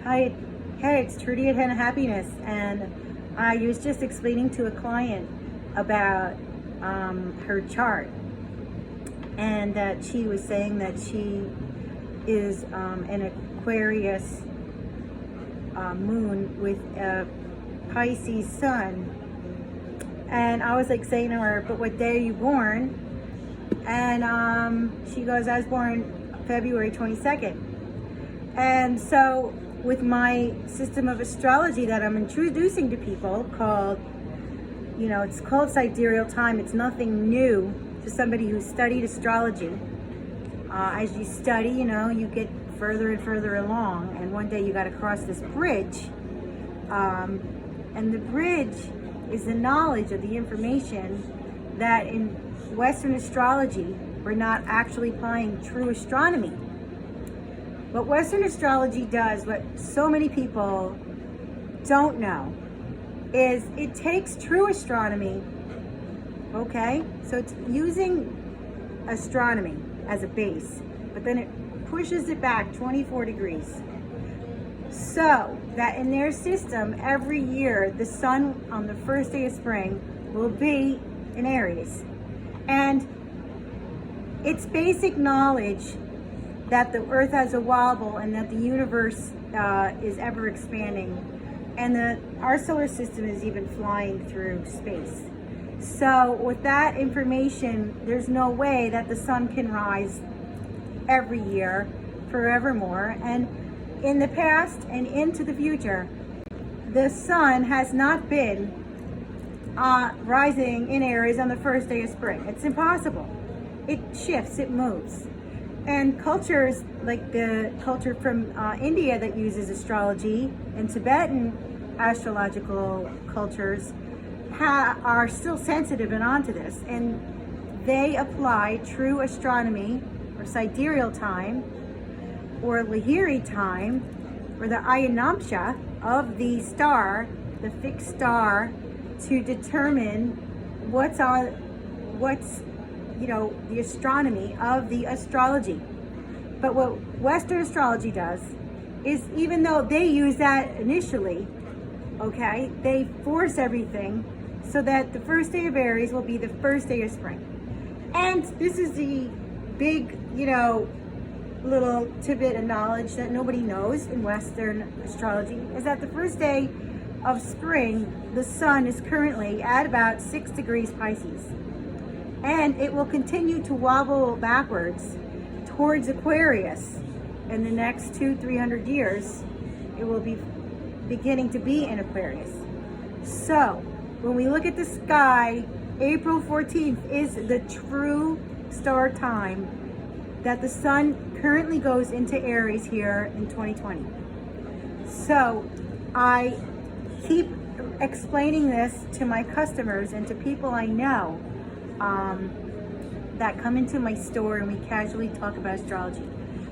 Hi, hey, it's Trudy at Henna Happiness, and I was just explaining to a client about her chart, and that she was saying that she is an Aquarius moon with a Pisces sun, and I was like saying to her, "But what day are you born?" And she goes, "I was born February 22nd." And so with my system of astrology that I'm introducing to people called, it's called Sidereal time. It's nothing new to somebody who studied astrology. As you study, you get further and further along, and one day you got to cross this bridge. And the bridge is the knowledge of the information that in Western astrology, we're not actually applying true astronomy. What Western astrology does, what so many people don't know, is it takes true astronomy, okay? So it's using astronomy as a base, but then it pushes it back 24 degrees. So that in their system, every year, the sun on the first day of spring will be in Aries. And it's basic knowledge that the earth has a wobble and that the universe is ever expanding, and that our solar system is even flying through space. So with that information, there's no way that the sun can rise every year forevermore. And in the past and into the future, the sun has not been rising in Aries on the first day of spring. It's impossible. It shifts, it moves. And cultures like the culture from India that uses astrology, and Tibetan astrological cultures are still sensitive and onto this, and they apply true astronomy, or sidereal time, or Lahiri time, or the ayanamsha of the star, the fixed star, to determine what's the astronomy of the astrology. But what Western astrology does is, even though they use that initially, okay, they force everything so that the first day of Aries will be the first day of spring. And this is the big, little tidbit of knowledge that nobody knows in Western astrology, is that the first day of spring, the sun is currently at about 6 degrees Pisces. And it will continue to wobble backwards towards Aquarius in the next 200-300 years. It will be beginning to be in Aquarius. So when we look at the sky, April 14th is the true star time that the sun currently goes into Aries here in 2020. So I keep explaining this to my customers and to people I know that come into my store, and we casually talk about astrology.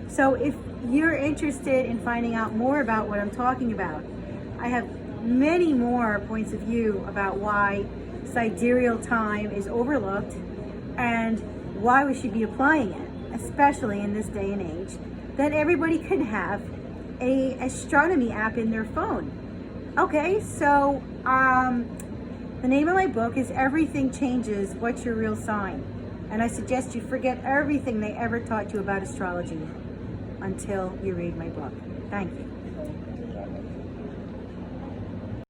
So if you're interested in finding out more about what I'm talking about, I have many more points of view about why sidereal time is overlooked and why we should be applying it, especially in this day and age, that everybody can have a astronomy app in their phone. Okay, so the name of my book is Everything Changes, What's Your Real Sign? And I suggest you forget everything they ever taught you about astrology until you read my book. Thank you.